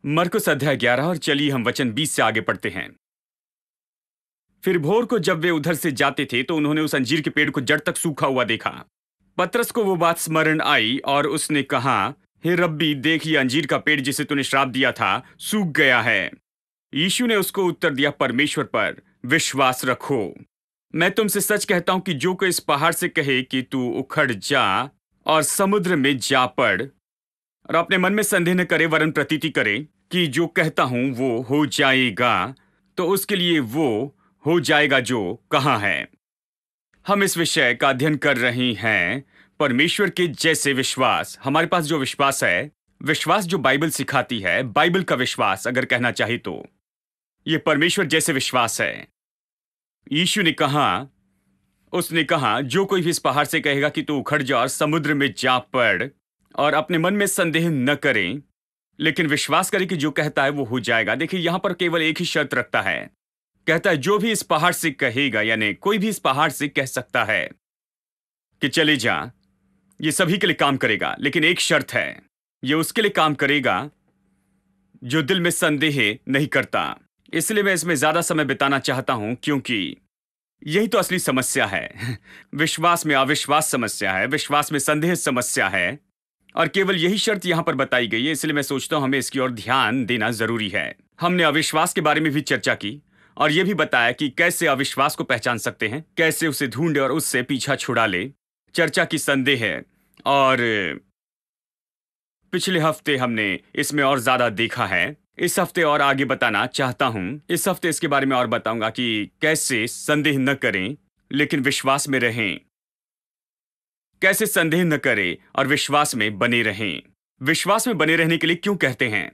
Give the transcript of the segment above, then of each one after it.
मरकुस अध्याय 11 और चलिए हम वचन 20 से आगे पढ़ते हैं। फिर भोर को जब वे उधर से जाते थे तो उन्होंने उस अंजीर के पेड़ को जड़ तक सूखा हुआ देखा। पतरस को वो बात स्मरण आई और उसने कहा, हे रब्बी, देख, ये अंजीर का पेड़ जिसे तूने श्राप दिया था सूख गया है। यीशु ने उसको उत्तर दिया, परमेश्वर पर विश्वास रखो। मैं तुमसे सच कहता हूं कि जो कोई इस पहाड़ से कहे कि तू उखड़ जा और समुद्र में जा पड़, और अपने मन में संदेह न करे वरन प्रतीति करे कि जो कहता हूं वो हो जाएगा, तो उसके लिए वो हो जाएगा जो कहा है। हम इस विषय का अध्ययन कर रहे हैं, परमेश्वर के जैसे विश्वास। हमारे पास जो विश्वास है, विश्वास जो बाइबल सिखाती है, बाइबल का विश्वास अगर कहना चाहे तो ये परमेश्वर जैसे विश्वास है। यीशु ने कहा, उसने कहा, जो कोई भी इस पहाड़ से कहेगा कि तू उखड़ जा और समुद्र में जा पड़, और अपने मन में संदेह न करें लेकिन विश्वास करें कि जो कहता है वो हो जाएगा। देखिए, यहां पर केवल एक ही शर्त रखता है। कहता है जो भी इस पहाड़ से कहेगा, यानी कोई भी इस पहाड़ से कह सकता है कि चले जा, ये सभी के लिए काम करेगा, लेकिन एक शर्त है, ये उसके लिए काम करेगा जो दिल में संदेह नहीं करता। इसलिए मैं इसमें ज्यादा समय बिताना चाहता हूं, क्योंकि यही तो असली समस्या है। विश्वास में अविश्वास समस्या है, विश्वास में संदेह समस्या है, और केवल यही शर्त यहां पर बताई गई है। इसलिए मैं सोचता हूं हमें इसकी ओर ध्यान देना जरूरी है। हमने अविश्वास के बारे में भी चर्चा की और यह भी बताया कि कैसे अविश्वास को पहचान सकते हैं, कैसे उसे ढूंढे और उससे पीछा छुड़ा ले। चर्चा की संदेह है, और पिछले हफ्ते हमने इसमें और ज्यादा देखा है। इस हफ्ते और आगे बताना चाहता हूं। इस हफ्ते इसके बारे में और बताऊंगा कि कैसे संदेह न करें लेकिन विश्वास में रहें, कैसे संदेह न करें और विश्वास में बने रहें। विश्वास में बने रहने के लिए क्यों कहते हैं?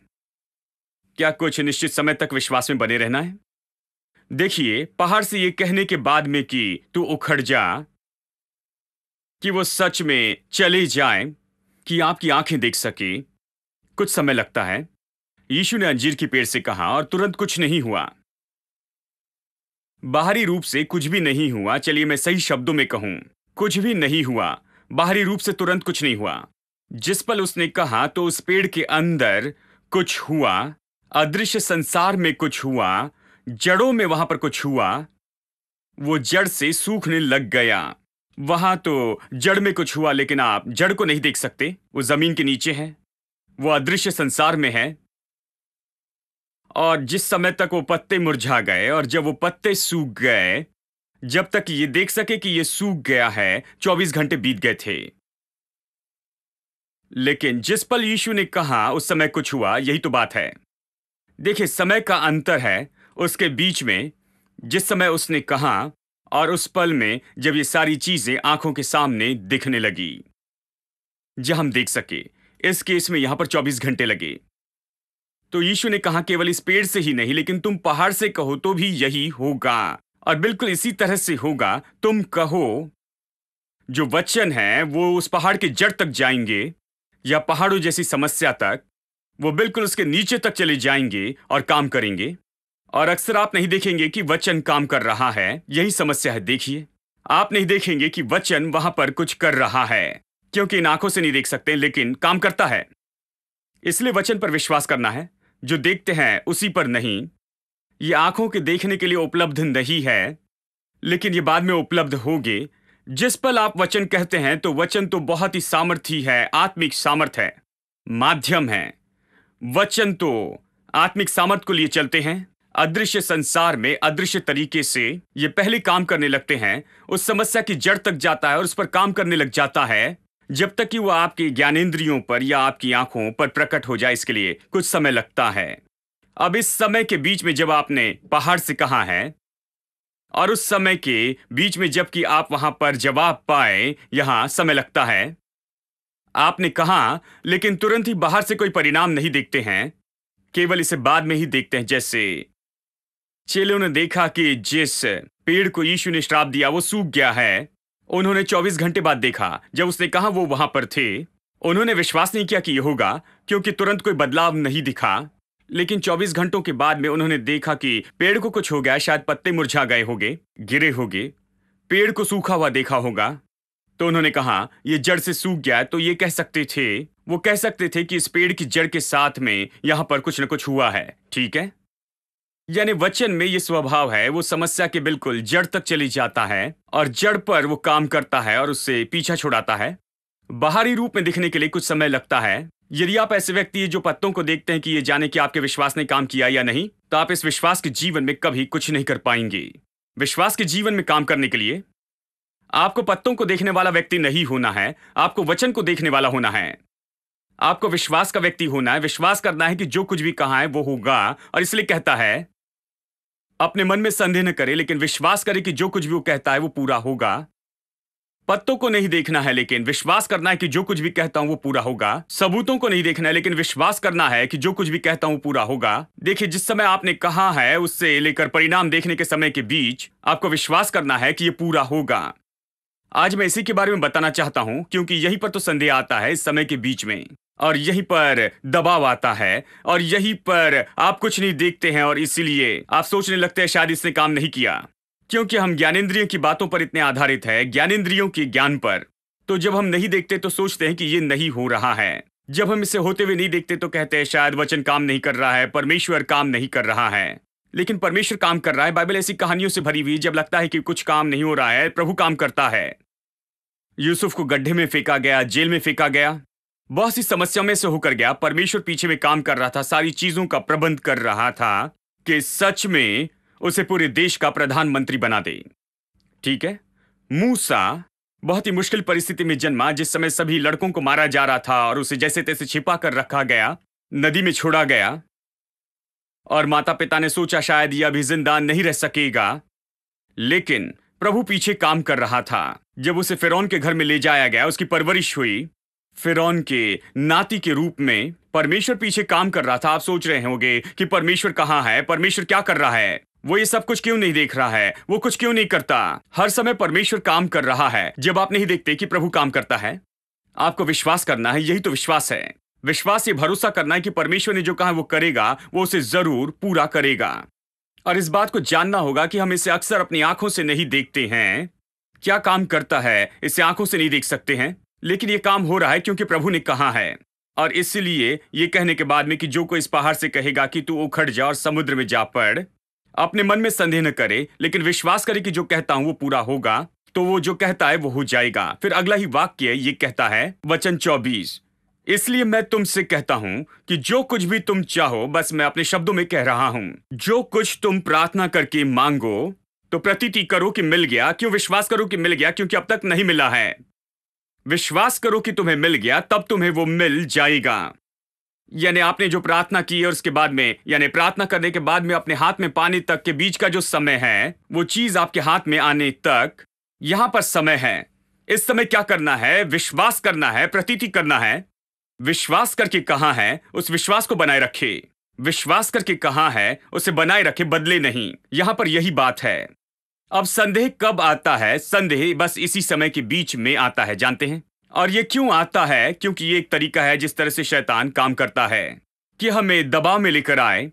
क्या कुछ निश्चित समय तक विश्वास में बने रहना है? देखिए, पहाड़ से ये कहने के बाद में कि तू उखड़ जा, कि वो सच में चले जाए, कि आपकी आंखें देख सके, कुछ समय लगता है। यीशु ने अंजीर के पेड़ से कहा और तुरंत कुछ नहीं हुआ। बाहरी रूप से कुछ भी नहीं हुआ। चलिए मैं सही शब्दों में कहूं, कुछ भी नहीं हुआ। बाहरी रूप से तुरंत कुछ नहीं हुआ। जिस पल उसने कहा तो उस पेड़ के अंदर कुछ हुआ, अदृश्य संसार में कुछ हुआ, जड़ों में वहां पर कुछ हुआ। वो जड़ से सूखने लग गया। वहां तो जड़ में कुछ हुआ, लेकिन आप जड़ को नहीं देख सकते। वो जमीन के नीचे है, वो अदृश्य संसार में है। और जिस समय तक वो पत्ते मुरझा गए और जब वो पत्ते सूख गए, जब तक ये देख सके कि ये सूख गया है, 24 घंटे बीत गए थे। लेकिन जिस पल यीशु ने कहा उस समय कुछ हुआ। यही तो बात है। देखिए, समय का अंतर है उसके बीच में, जिस समय उसने कहा और उस पल में जब ये सारी चीजें आंखों के सामने दिखने लगी, जहां हम देख सके। इस केस में यहां पर 24 घंटे लगे। तो यीशु ने कहा केवल इस पेड़ से ही नहीं, लेकिन तुम पहाड़ से कहो तो भी यही होगा, और बिल्कुल इसी तरह से होगा। तुम कहो, जो वचन है वो उस पहाड़ के जड़ तक जाएंगे, या पहाड़ों जैसी समस्या तक। वो बिल्कुल उसके नीचे तक चले जाएंगे और काम करेंगे। और अक्सर आप नहीं देखेंगे कि वचन काम कर रहा है। यही समस्या है। देखिए, आप नहीं देखेंगे कि वचन वहां पर कुछ कर रहा है, क्योंकि इन आंखों से नहीं देख सकते, लेकिन काम करता है। इसलिए वचन पर विश्वास करना है। जो देखते हैं उसी पर नहीं। ये आंखों के देखने के लिए उपलब्ध नहीं है, लेकिन ये बाद में उपलब्ध होगे। जिस पल आप वचन कहते हैं तो वचन तो बहुत ही सामर्थी है, आत्मिक सामर्थ है, माध्यम है। वचन तो आत्मिक सामर्थ को लिए चलते हैं। अदृश्य संसार में अदृश्य तरीके से ये पहले काम करने लगते हैं। उस समस्या की जड़ तक जाता है और उस पर काम करने लग जाता है, जब तक कि वो आपके ज्ञानेंद्रियों पर या आपकी आंखों पर प्रकट हो जाए। इसके लिए कुछ समय लगता है। अब इस समय के बीच में जब आपने पहाड़ से कहा है, और उस समय के बीच में जबकि आप वहां पर जवाब पाए, यहां समय लगता है। आपने कहा, लेकिन तुरंत ही बाहर से कोई परिणाम नहीं देखते हैं, केवल इसे बाद में ही देखते हैं। जैसे चेलों ने देखा कि जिस पेड़ को यीशु ने श्राप दिया वो सूख गया है। उन्होंने 24 घंटे बाद देखा, जब उसने कहा वो वहां पर थे। उन्होंने विश्वास नहीं किया कि यह होगा, क्योंकि तुरंत कोई बदलाव नहीं दिखा। लेकिन 24 घंटों के बाद में उन्होंने देखा कि पेड़ को कुछ हो गया, शायद पत्ते मुरझा गए होंगे, गिरे होंगे, पेड़ को सूखा हुआ देखा होगा। तो उन्होंने कहा ये जड़ से सूख गया, तो ये कह सकते थे वो कह सकते थे कि इस पेड़ की जड़ के साथ में यहां पर कुछ न कुछ हुआ है, ठीक है। यानी वचन में ये स्वभाव है, वो समस्या के बिल्कुल जड़ तक चली जाता है और जड़ पर वो काम करता है और उससे पीछा छुड़ाता है। बाहरी रूप में दिखने के लिए कुछ समय लगता है। यदि आप ऐसे व्यक्ति हैं जो पत्तों को देखते हैं कि ये जाने कि आपके विश्वास ने काम किया या नहीं, तो आप इस विश्वास के जीवन में कभी कुछ नहीं कर पाएंगे। विश्वास के जीवन में काम करने के लिए आपको पत्तों को देखने वाला व्यक्ति नहीं होना है, आपको वचन को देखने वाला होना है। आपको विश्वास का व्यक्ति होना है, विश्वास करना है कि जो कुछ भी कहा है वो होगा। और इसलिए कहता है, अपने मन में संदेह न करे, लेकिन विश्वास करे कि जो कुछ भी वो कहता है वो पूरा होगा। पत्तों को नहीं देखना है, लेकिन विश्वास करना है कि जो कुछ भी कहता हूं वो पूरा होगा। सबूतों को नहीं देखना है, लेकिन विश्वास करना है कि जो कुछ भी कहता हूं पूरा होगा। देखिए, जिस समय आपने कहा है उससे लेकर परिणाम देखने के समय के बीच आपको विश्वास करना है कि ये पूरा होगा। आज मैं इसी के बारे में बताना चाहता हूं, क्योंकि यहीं पर तो संदेह आता है इस समय के बीच में, और यहीं पर दबाव आता है, और यहीं पर आप कुछ नहीं देखते हैं और इसीलिए आप सोचने लगते हैं शायद इसने काम नहीं किया। क्योंकि हम ज्ञानेंद्रियों की बातों पर इतने आधारित है, ज्ञानेंद्रियों के ज्ञान पर। तो जब हम नहीं देखते तो सोचते हैं कि ये नहीं हो रहा है। जब हम इसे होते हुए नहीं देखते तो कहते हैं शायद वचन काम नहीं कर रहा है, परमेश्वर काम नहीं कर रहा है। लेकिन परमेश्वर काम कर रहा है। बाइबल ऐसी कहानियों से भरी हुई, जब लगता है कि कुछ काम नहीं हो रहा है, प्रभु काम करता है। यूसुफ को गड्ढे में फेंका गया, जेल में फेंका गया, बहुत सी समस्याओं में से होकर गया। परमेश्वर पीछे में काम कर रहा था, सारी चीजों का प्रबंध कर रहा था कि सच में उसे पूरे देश का प्रधानमंत्री बना दे, ठीक है। मूसा बहुत ही मुश्किल परिस्थिति में जन्मा, जिस समय सभी लड़कों को मारा जा रहा था और उसे जैसे तैसे छिपा कर रखा गया, नदी में छोड़ा गया, और माता पिता ने सोचा शायद यह अभी जिंदा नहीं रह सकेगा। लेकिन प्रभु पीछे काम कर रहा था। जब उसे फिरौन के घर में ले जाया गया, उसकी परवरिश हुई फिरौन के नाती के रूप में। परमेश्वर पीछे काम कर रहा था। आप सोच रहे होंगे कि परमेश्वर कहां है, परमेश्वर क्या कर रहा है, वो ये सब कुछ क्यों नहीं देख रहा है, वो कुछ क्यों नहीं करता। हर समय परमेश्वर काम कर रहा है। जब आप नहीं देखते कि प्रभु काम करता है, आपको विश्वास करना है। यही तो विश्वास है। विश्वास ये भरोसा करना है कि परमेश्वर ने जो कहा वो करेगा, वो उसे जरूर पूरा करेगा। और इस बात को जानना होगा कि हम इसे अक्सर अपनी आंखों से नहीं देखते हैं। क्या काम करता है इसे आंखों से नहीं देख सकते हैं, लेकिन ये काम हो रहा है क्योंकि प्रभु ने कहा है। और इसलिए ये कहने के बाद में कि जो कोई इस पहाड़ से कहेगा कि तू उखड़ जा और समुद्र में जा पड़, अपने मन में संदेह न करे, लेकिन विश्वास करे कि जो कहता हूं वो पूरा होगा, तो वो जो कहता है वो हो जाएगा। फिर अगला ही वाक्य ये कहता है, वचन 24, इसलिए मैं तुमसे कहता हूं कि जो कुछ भी तुम चाहो, बस मैं अपने शब्दों में कह रहा हूं, जो कुछ तुम प्रार्थना करके मांगो तो प्रतीति करो कि मिल गया। क्यों विश्वास करो कि मिल गया? क्योंकि अब तक नहीं मिला है। विश्वास करो कि तुम्हें मिल गया, तब तुम्हें वो मिल जाएगा। यानी आपने जो प्रार्थना की और उसके बाद में, यानी प्रार्थना करने के बाद में अपने हाथ में पाने तक के बीच का जो समय है, वो चीज आपके हाथ में आने तक यहां पर समय है। इस समय क्या करना है? विश्वास करना है, प्रतीति करना है। विश्वास करके कहा है उस विश्वास को बनाए रखे। विश्वास करके कहा है उसे बनाए रखे, बदले नहीं। यहां पर यही बात है। अब संदेह कब आता है? संदेह बस इसी समय के बीच में आता है, जानते हैं। और ये क्यों आता है? क्योंकि ये एक तरीका है जिस तरह से शैतान काम करता है कि हमें दबाव में लेकर आए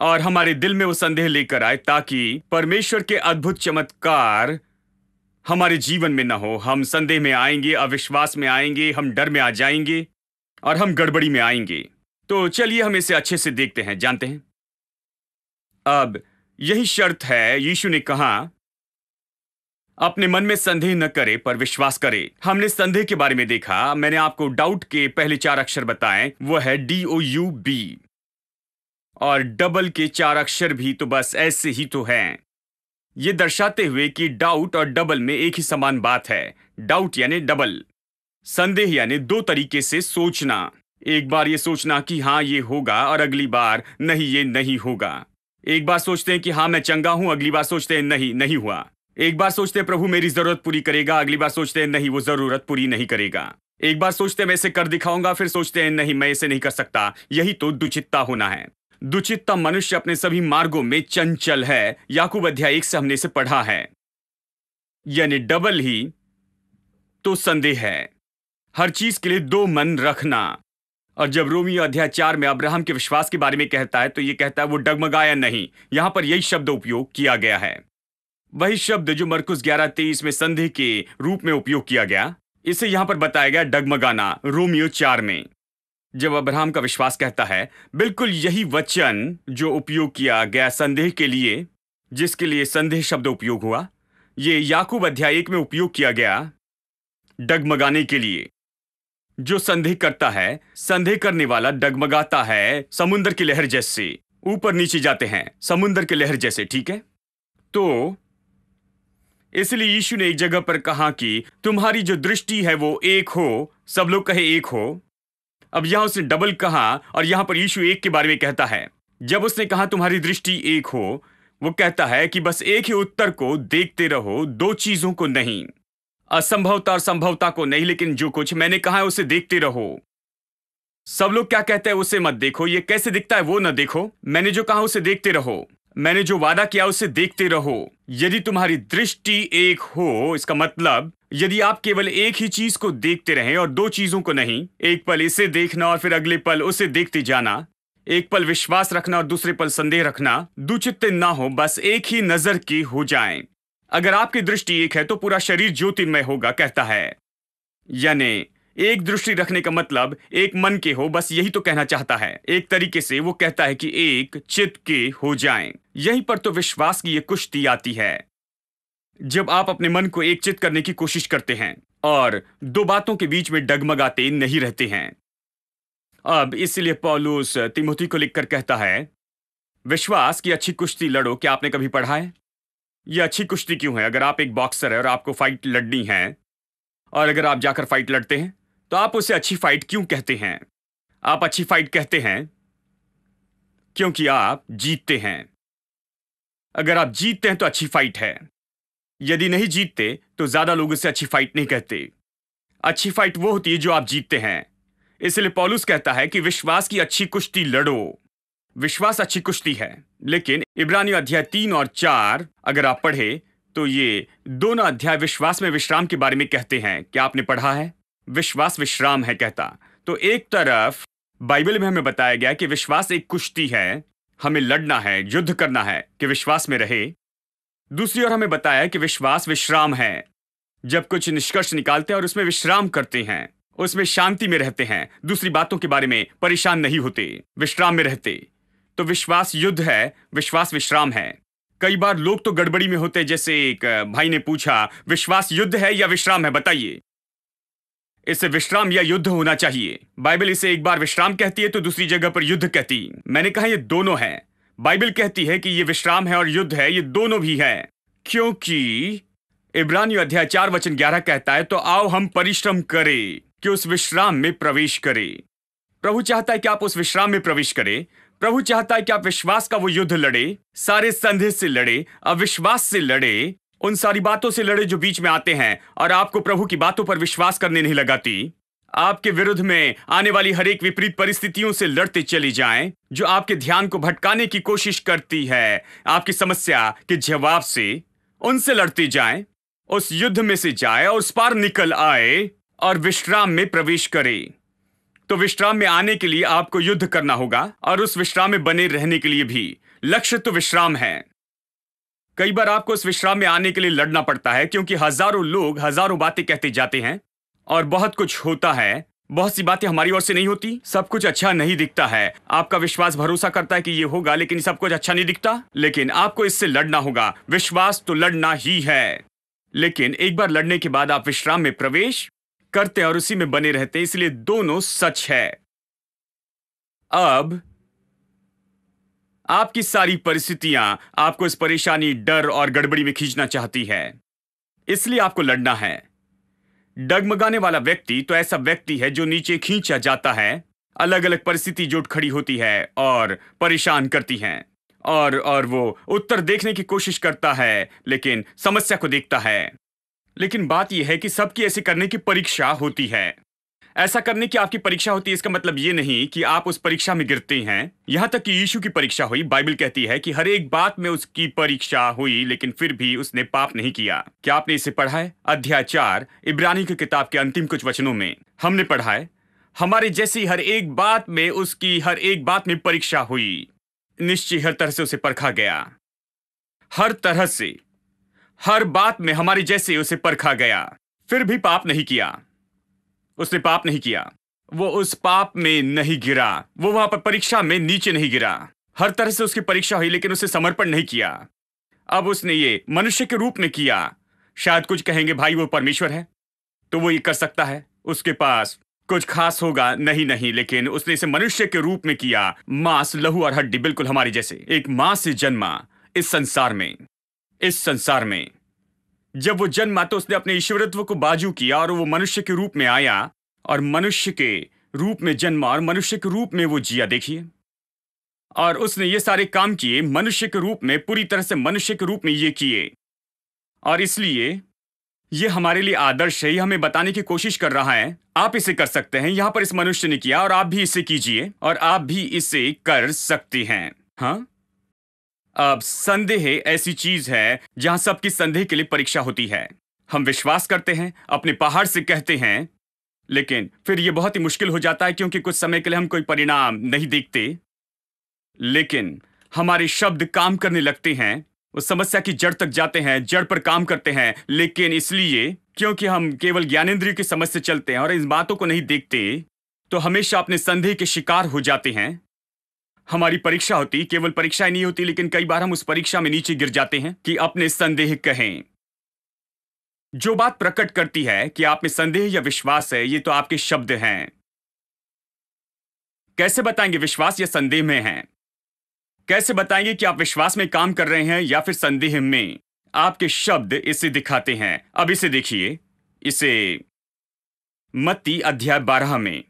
और हमारे दिल में वो संदेह लेकर आए, ताकि परमेश्वर के अद्भुत चमत्कार हमारे जीवन में न हो। हम संदेह में आएंगे, अविश्वास में आएंगे, हम डर में आ जाएंगे और हम गड़बड़ी में आएंगे। तो चलिए हम इसे अच्छे से देखते हैं, जानते हैं। अब यही शर्त है। यीशु ने कहा, अपने मन में संदेह न करे पर विश्वास करे। हमने संदेह के बारे में देखा। मैंने आपको डाउट के पहले 4 अक्षर बताए, वो है DOUB, और डबल के 4 अक्षर भी तो बस ऐसे ही तो हैं, ये दर्शाते हुए कि डाउट और डबल में एक ही समान बात है। डाउट यानी डबल, संदेह यानी 2 तरीके से सोचना। एक बार ये सोचना कि हाँ ये होगा, और अगली बार नहीं ये नहीं होगा। एक बार सोचते हैं कि हाँ मैं चंगा हूं, अगली बार सोचते हैं नहीं नहीं हुआ। एक बार सोचते हैं प्रभु मेरी जरूरत पूरी करेगा, अगली बार सोचते हैं नहीं वो जरूरत पूरी नहीं करेगा। एक बार सोचते हैं मैं इसे कर दिखाऊंगा, फिर सोचते हैं नहीं मैं इसे नहीं कर सकता। यही तो दुचित्ता होना है। दुचित्ता मनुष्य अपने सभी मार्गों में चंचल है। याकूब अध्याय 1 से हमने इसे पढ़ा है। यानी डबल ही तो संदेह है। हर चीज के लिए 2 मन रखना। और जब रोमियो अध्याय 4 में अब्राहम के विश्वास के बारे में कहता है, तो ये कहता है वो डगमगाया नहीं। यहां पर यही शब्द उपयोग किया गया है, वही शब्द जो मरकुस 11:23 में संदेह के रूप में उपयोग किया गया, इसे यहां पर बताया गया डगमगाना रोमियो 4 में। जब अब्राहम का विश्वास कहता है, बिल्कुल यही वचन जो उपयोग किया गया संदेह के लिए, जिसके लिए संदेह शब्द उपयोग हुआ, ये याकूब अध्याय 1 में उपयोग किया गया डगमगाने के लिए। जो संदेह करता है, संदेह करने वाला डगमगाता है समुद्र की लहर जैसे। ऊपर नीचे जाते हैं समुद्र की लहर जैसे, ठीक है? तो इसलिए यीशु ने एक जगह पर कहा कि तुम्हारी जो दृष्टि है वो एक हो, सब लोग कहे एक हो। अब यहां उसने डबल कहा, और यहां पर यीशु एक के बारे में कहता है। जब उसने कहा तुम्हारी दृष्टि एक हो, वो कहता है कि बस एक ही उत्तर को देखते रहो, दो चीजों को नहीं, असंभवता और संभवता को नहीं, लेकिन जो कुछ मैंने कहा है उसे देखते रहो। सब लोग क्या कहते हैं, उसे मत देखो, ये कैसे दिखता है वो न देखो, मैंने जो कहा उसे देखते रहो, मैंने जो वादा किया उसे देखते रहो। यदि तुम्हारी दृष्टि एक हो, इसका मतलब यदि आप केवल एक ही चीज को देखते रहें और दो चीजों को नहीं, एक पल इसे देखना और फिर अगले पल उसे देखते जाना, एक पल विश्वास रखना और दूसरे पल संदेह रखना, दुचित्ते ना हो, बस एक ही नजर की हो जाएं। अगर आपकी दृष्टि एक है तो पूरा शरीर ज्योतिर्मय होगा, कहता है। यानी एक दृष्टि रखने का मतलब एक मन के हो, बस यही तो कहना चाहता है। एक तरीके से वो कहता है कि एक चित्त के हो जाएं। यहीं पर तो विश्वास की ये कुश्ती आती है, जब आप अपने मन को एक चित्त करने की कोशिश करते हैं और दो बातों के बीच में डगमगाते नहीं रहते हैं। अब इसलिए पौलुस तीमुथी को लिखकर कहता है, विश्वास की अच्छी कुश्ती लड़ो। क्या आपने कभी पढ़ा है? यह अच्छी कुश्ती क्यों है? अगर आप एक बॉक्सर है और आपको फाइट लड़नी है, और अगर आप जाकर फाइट लड़ते हैं, तो आप उसे अच्छी फाइट क्यों कहते हैं? आप अच्छी फाइट कहते हैं क्योंकि आप जीतते हैं। अगर आप जीतते हैं तो अच्छी फाइट है। यदि नहीं जीतते तो ज्यादा लोग उसे अच्छी फाइट नहीं कहते। अच्छी फाइट वो होती है जो आप जीतते हैं। इसलिए पौलुस कहता है कि विश्वास की अच्छी कुश्ती लड़ो। विश्वास अच्छी कुश्ती है। लेकिन इब्रानियों अध्याय 3 और 4 अगर आप पढ़े तो ये दोनों अध्याय विश्वास में विश्राम के बारे में कहते हैं। क्या आपने पढ़ा है? विश्वास विश्राम है कहता। तो एक तरफ बाइबल में हमें बताया गया कि विश्वास एक कुश्ती है, हमें लड़ना है, युद्ध करना है कि विश्वास में रहे। दूसरी ओर हमें बताया कि विश्वास विश्राम है, जब कुछ निष्कर्ष निकालते हैं और उसमें विश्राम करते हैं, उसमें शांति में रहते हैं, दूसरी बातों के बारे में परेशान नहीं होते, विश्राम में रहते। तो विश्वास युद्ध है, विश्वास विश्राम है। कई बार लोग तो गड़बड़ी में होते, जैसे एक भाई ने पूछा, विश्वास युद्ध है या विश्राम है, बताइए। इसे विश्राम या युद्ध होना चाहिए। बाइबल इसे एक बार विश्राम कहती है तो दूसरी जगह पर युद्ध कहती। मैंने कहा ये दोनों है। बाइबल कहती है कि ये विश्राम है और युद्ध है, ये दोनों भी है। क्योंकि इब्रानियों अध्याय 4 वचन 11 कहता है, तो आओ हम परिश्रम करें कि उस विश्राम में प्रवेश करें। प्रभु चाहता है कि आप उस विश्राम में प्रवेश करें। प्रभु चाहता है कि आप विश्वास का वो युद्ध लड़े, सारे संदेह से लड़े, अविश्वास से लड़े, उन सारी बातों से लड़े जो बीच में आते हैं और आपको प्रभु की बातों पर विश्वास करने नहीं लगाती। आपके विरुद्ध में आने वाली हर एक विपरीत परिस्थितियों से लड़ते चली जाएं, जो आपके ध्यान को भटकाने की कोशिश करती है आपकी समस्या के जवाब से। उनसे लड़ते जाएं, उस युद्ध में से जाए और उस पार निकल आए और विश्राम में प्रवेश करे। तो विश्राम में आने के लिए आपको युद्ध करना होगा और उस विश्राम में बने रहने के लिए भी। लक्ष्य तो विश्राम है। कई बार आपको उस विश्राम में आने के लिए लड़ना पड़ता है, क्योंकि हजारों लोग हजारों बातें कहते जाते हैं और बहुत कुछ होता है। बहुत सी बातें हमारी ओर से नहीं होती, सब कुछ अच्छा नहीं दिखता है। आपका विश्वास भरोसा करता है कि ये होगा, लेकिन सब कुछ अच्छा नहीं दिखता। लेकिन आपको इससे लड़ना होगा। विश्वास तो लड़ना ही है, लेकिन एक बार लड़ने के बाद आप विश्राम में प्रवेश करते और उसी में बने रहते। इसलिए दोनों सच है। अब आपकी सारी परिस्थितियां आपको इस परेशानी, डर और गड़बड़ी में खींचना चाहती है, इसलिए आपको लड़ना है। डगमगाने वाला व्यक्ति तो ऐसा व्यक्ति है जो नीचे खींचा जाता है। अलग अलग परिस्थिति जुट खड़ी होती है और परेशान करती हैं, और वो उत्तर देखने की कोशिश करता है, लेकिन समस्या को देखता है। लेकिन बात यह है कि सबकी ऐसे करने की परीक्षा होती है। ऐसा करने की आपकी परीक्षा होती है, इसका मतलब ये नहीं कि आप उस परीक्षा में गिरते हैं। यहां तक कि यीशु की परीक्षा हुई। बाइबल कहती है कि हर एक बात में उसकी परीक्षा हुई, लेकिन फिर भी उसने पाप नहीं किया। क्या आपने इसे पढ़ा है? अध्याय 4 इब्रानी की किताब के अंतिम कुछ वचनों में हमने पढ़ा है, हमारे जैसी हर एक बात में उसकी हर एक बात में परीक्षा हुई। निश्चय हर तरह से उसे परखा गया। हर तरह से, हर बात में हमारे जैसे उसे परखा गया, फिर भी पाप नहीं किया। उसने पाप नहीं किया। वो उस पाप में नहीं गिरा, वो वहां पर परीक्षा में नीचे नहीं गिरा। हर तरह से उसकी परीक्षा हुई लेकिन उसे समर्पण नहीं किया। अब उसने ये मनुष्य के रूप में किया। शायद कुछ कहेंगे भाई वो परमेश्वर है तो वो ये कर सकता है, उसके पास कुछ खास होगा। नहीं नहीं, लेकिन उसने इसे मनुष्य के रूप में किया, मांस लहू और हड्डी, बिल्कुल हमारी जैसे। एक मां से जन्मा इस संसार में जब वो जन्मा तो उसने अपने ईश्वरत्व को बाजू किया और वो मनुष्य के रूप में आया और मनुष्य के रूप में जन्मा और मनुष्य के रूप में वो जिया। देखिए, और उसने ये सारे काम किए मनुष्य के रूप में, पूरी तरह से मनुष्य के रूप में ये किए। और इसलिए ये हमारे लिए आदर्श है। ये हमें बताने की कोशिश कर रहा है आप इसे कर सकते हैं। यहां पर इस मनुष्य ने किया और आप भी इसे कीजिए और आप भी इसे कर सकते हैं। हाँ, अब संदेह ऐसी चीज है जहां सबकी संदेह के लिए परीक्षा होती है। हम विश्वास करते हैं, अपने पहाड़ से कहते हैं, लेकिन फिर यह बहुत ही मुश्किल हो जाता है क्योंकि कुछ समय के लिए हम कोई परिणाम नहीं देखते। लेकिन हमारे शब्द काम करने लगते हैं, उस समस्या की जड़ तक जाते हैं, जड़ पर काम करते हैं। लेकिन इसलिए क्योंकि हम केवल ज्ञानेंद्रिय की समझ से चलते हैं और इन बातों को नहीं देखते, तो हमेशा अपने संदेह के शिकार हो जाते हैं। हमारी परीक्षा होती, केवल परीक्षा ही नहीं होती, लेकिन कई बार हम उस परीक्षा में नीचे गिर जाते हैं कि अपने संदेह कहें। जो बात प्रकट करती है कि आप में संदेह या विश्वास है, ये तो आपके शब्द हैं। कैसे बताएंगे विश्वास या संदेह में हैं? कैसे बताएंगे कि आप विश्वास में काम कर रहे हैं या फिर संदेह में? आपके शब्द इसे दिखाते हैं। अब इसे देखिए, इसे मत्ती अध्याय 12 में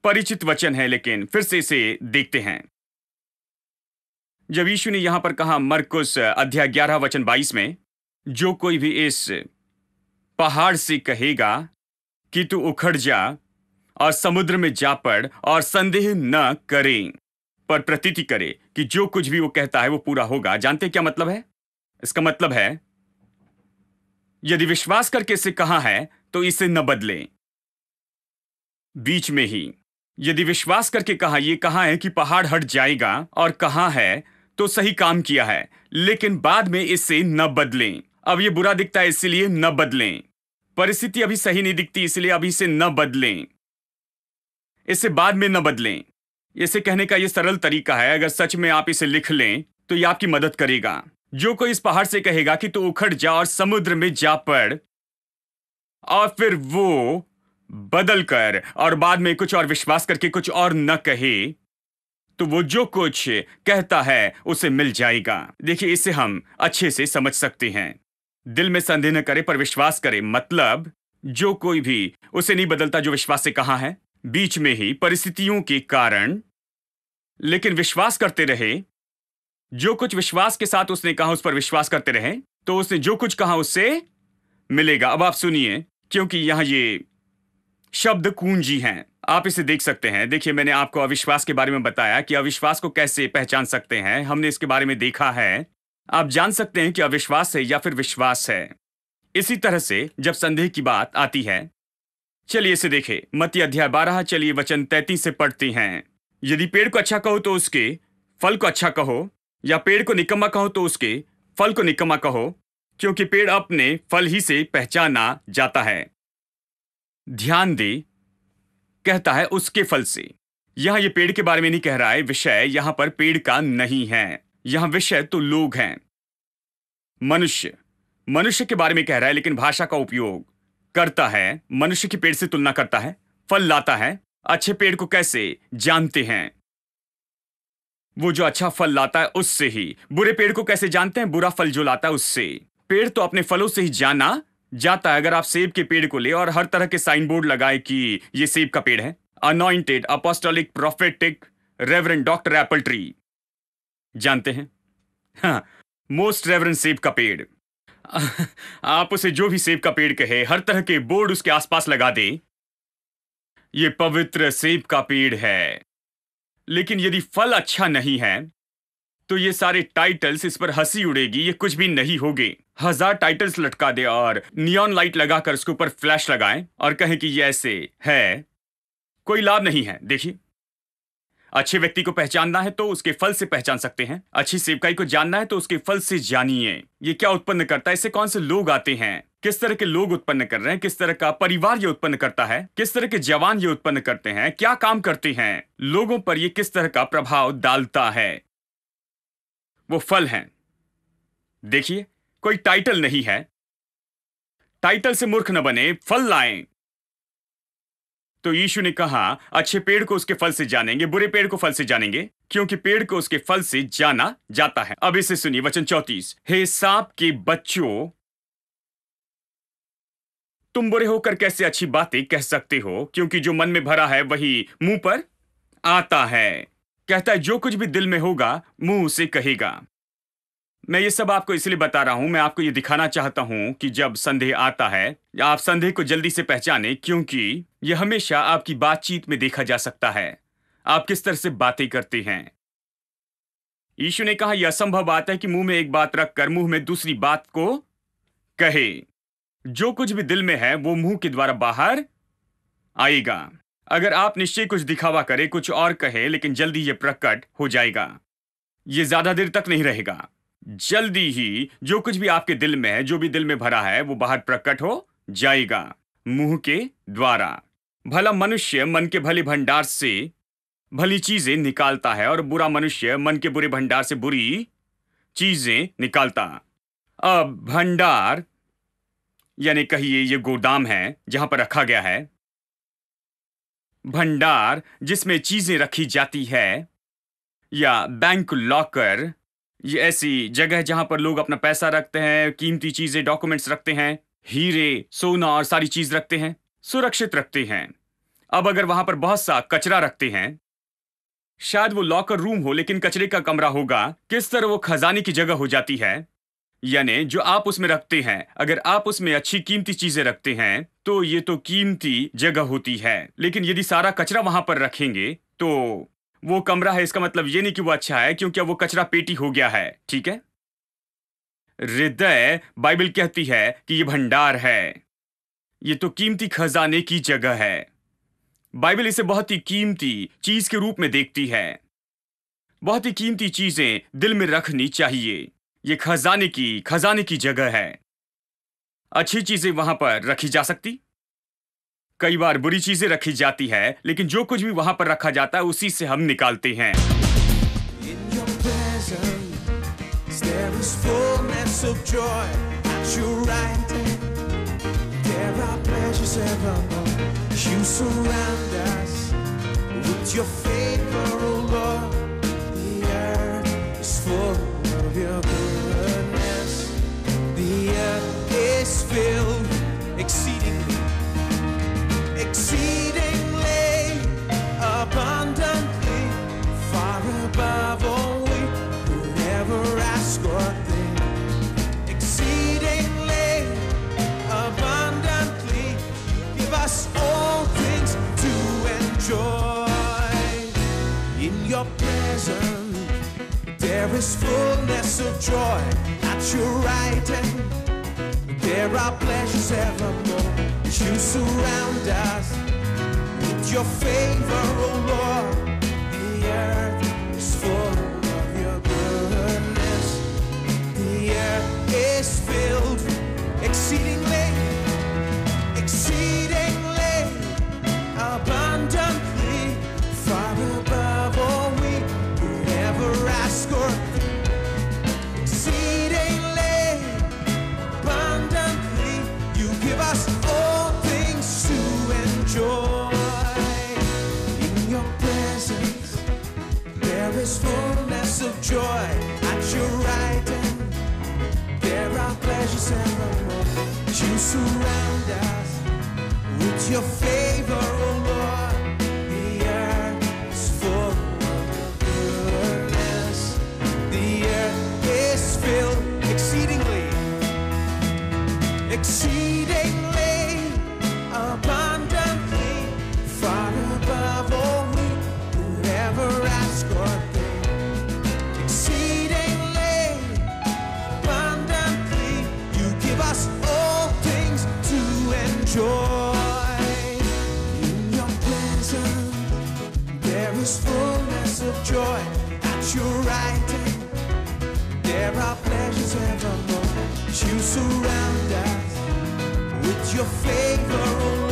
परिचित वचन है, लेकिन फिर से इसे देखते हैं। जब यीशु ने यहां पर कहा मरकुस अध्याय 11 वचन 22 में, जो कोई भी इस पहाड़ से कहेगा कि तू उखड़ जा और समुद्र में जा पड़ और संदेह न करे पर प्रतीति करे कि जो कुछ भी वो कहता है वो पूरा होगा। जानते क्या मतलब है? इसका मतलब है यदि विश्वास करके इसे कहा है तो इसे न बदलें। बीच में ही यदि विश्वास करके कहा, ये कहा है कि पहाड़ हट जाएगा और कहा है तो सही काम किया है, लेकिन बाद में इसे न बदलें। अब ये बुरा दिखता है इसलिए न बदलें। परिस्थिति अभी सही नहीं दिखती इसलिए अभी इसे न बदलें, इसे बाद में न बदलें। इसे कहने का ये सरल तरीका है। अगर सच में आप इसे लिख लें तो ये आपकी मदद करेगा। जो कोई इस पहाड़ से कहेगा कि तू उखड़ जा और समुद्र में जा पड़, और फिर वो बदल कर और बाद में कुछ और विश्वास करके कुछ और न कहे, तो वो जो कुछ कहता है उसे मिल जाएगा। देखिए, इसे हम अच्छे से समझ सकते हैं। दिल में संदेह न करे पर विश्वास करे, मतलब जो कोई भी उसे नहीं बदलता जो विश्वास से कहा है, बीच में ही परिस्थितियों के कारण, लेकिन विश्वास करते रहे। जो कुछ विश्वास के साथ उसने कहा उस पर विश्वास करते रहे, तो उसने जो कुछ कहा उससे मिलेगा। अब आप सुनिए, क्योंकि यहां ये शब्द कुंजी हैं, आप इसे देख सकते हैं। देखिए, मैंने आपको अविश्वास के बारे में बताया कि अविश्वास को कैसे पहचान सकते हैं। हमने इसके बारे में देखा है। आप जान सकते हैं कि अविश्वास है या फिर विश्वास है। इसी तरह से जब संदेह की बात आती है, चलिए इसे देखें। मत्ती अध्याय 12, चलिए वचन 33 से पढ़ते हैं। यदि पेड़ को अच्छा कहो तो उसके फल को अच्छा कहो, या पेड़ को निकम्मा कहो तो उसके फल को निकम्मा कहो, क्योंकि पेड़ अपने फल ही से पहचाना जाता है। ध्यान दे, कहता है उसके फल से। यहां ये पेड़ के बारे में नहीं कह रहा है। विषय यहां पर पेड़ का नहीं है, यहां विषय तो लोग हैं। मनुष्य के बारे में कह रहा है, लेकिन भाषा का उपयोग करता है, मनुष्य की पेड़ से तुलना करता है, फल लाता है। अच्छे पेड़ को कैसे जानते हैं? वो जो अच्छा फल लाता है उससे ही। बुरे पेड़ को कैसे जानते हैं? बुरा फल जो लाता है उससे। पेड़ तो अपने फलों से ही जाना जाता है। अगर आप सेब के पेड़ को ले और हर तरह के साइन बोर्ड लगाए कि ये सेब का पेड़ है, anointed apostolic prophetic reverend doctor Apple tree, जानते हैं? हाँ, मोस्ट रेवरेंड सेब का पेड़। आप उसे जो भी सेब का पेड़ कहे, हर तरह के बोर्ड उसके आसपास लगा दे, ये पवित्र सेब का पेड़ है। लेकिन यदि फल अच्छा नहीं है तो ये सारे टाइटल्स इस पर हंसी उड़ेगी, ये कुछ भी नहीं होगे। 1000 टाइटल्स लटका दे और नियॉन लाइट लगाकर उसके ऊपर फ्लैश लगाएं और कहें कि ये ऐसे है, कोई लाभ नहीं है। देखिए, अच्छे व्यक्ति को पहचानना है तो उसके फल से पहचान सकते हैं। अच्छी सेवकाई को जानना है तो उसके फल से जानिए। ये क्या उत्पन्न करता है? इससे कौन से लोग आते हैं? किस तरह के लोग उत्पन्न कर रहे हैं, किस तरह का परिवार ये उत्पन्न करता है, किस तरह के जवान ये उत्पन्न करते हैं, क्या काम करते हैं, लोगों पर ये किस तरह का प्रभाव डालता है। वो फल हैं। देखिए, कोई टाइटल नहीं है। टाइटल से मूर्ख न बने, फल लाएं। तो यीशु ने कहा, अच्छे पेड़ को उसके फल से जानेंगे, बुरे पेड़ को फल से जानेंगे, क्योंकि पेड़ को उसके फल से जाना जाता है। अब इसे सुनिए, वचन 34। हे सांप के बच्चों, तुम बुरे होकर कैसे अच्छी बातें कह सकते हो, क्योंकि जो मन में भरा है वही मुंह पर आता है। कहता है, जो कुछ भी दिल में होगा मुंह से कहेगा। मैं ये सब आपको इसलिए बता रहा हूं, मैं आपको ये दिखाना चाहता हूं कि जब संदेह आता है, आप संदेह को जल्दी से पहचाने, क्योंकि यह हमेशा आपकी बातचीत में देखा जा सकता है। आप किस तरह से बातें करते हैं। यीशु ने कहा, यह असंभव बात है कि मुंह में एक बात रखकर मुंह में दूसरी बात को कहे। जो कुछ भी दिल में है वो मुंह के द्वारा बाहर आएगा। अगर आप निश्चय कुछ दिखावा करे, कुछ और कहे, लेकिन जल्दी यह प्रकट हो जाएगा। यह ज्यादा देर तक नहीं रहेगा। जल्दी ही जो कुछ भी आपके दिल में है, जो भी दिल में भरा है, वो बाहर प्रकट हो जाएगा मुंह के द्वारा। भला मनुष्य मन के भले भंडार से भली चीजें निकालता है, और बुरा मनुष्य मन के बुरे भंडार से बुरी चीजें निकालता। अब भंडार यानी कहिए ये गोदाम है जहां पर रखा गया है। भंडार जिसमें चीजें रखी जाती है, या बैंक लॉकर, ये ऐसी जगह जहां पर लोग अपना पैसा रखते हैं, कीमती चीजें, डॉक्यूमेंट्स रखते हैं, हीरे, सोना और सारी चीज रखते हैं, सुरक्षित रखते हैं। अब अगर वहां पर बहुत सा कचरा रखते हैं, शायद वो लॉकर रूम हो लेकिन कचरे का कमरा होगा, किस तरह वो खजाने की जगह हो जाती है। यानी जो आप उसमें रखते हैं, अगर आप उसमें अच्छी कीमती चीजें रखते हैं तो ये तो कीमती जगह होती है। लेकिन यदि सारा कचरा वहां पर रखेंगे तो वो कमरा है, इसका मतलब ये नहीं कि वो अच्छा है, क्योंकि वो कचरा पेटी हो गया है। ठीक है। हृदय, बाइबल कहती है कि ये भंडार है, ये तो कीमती खजाने की जगह है। बाइबल इसे बहुत ही कीमती चीज के रूप में देखती है। बहुत ही कीमती चीजें दिल में रखनी चाहिए। ये खजाने की जगह है। अच्छी चीजें वहां पर रखी जा सकती, कई बार बुरी चीजें रखी जाती है, लेकिन जो कुछ भी वहां पर रखा जाता है उसी से हम निकालते हैं। Exceedingly, abundantly, far above all we could ever ask or think. Exceedingly, abundantly, give us all things to enjoy. In your presence, there is fullness of joy. At your right hand, there are pleasures evermore. You surround us with your favor, oh Lord. The earth is full of your goodness. The earth is filled exceedingly, exceedingly, abundantly, far above all we could ever ask or think. Exceedingly, abundantly, you give us all joy. In your presence there is fullness of joy. At your right hand there are pleasures evermore. You surround us with your favor, oh Lord. The earth is full of your goodness. The earth is filled exceedingly, exceedingly, abundantly, far above all we could ever ask or think. Exceedingly, abundantly, you give us all things to enjoy. In your presence there is fullness of joy. At your right hand there are pleasures evermore. You surround us your favor, oh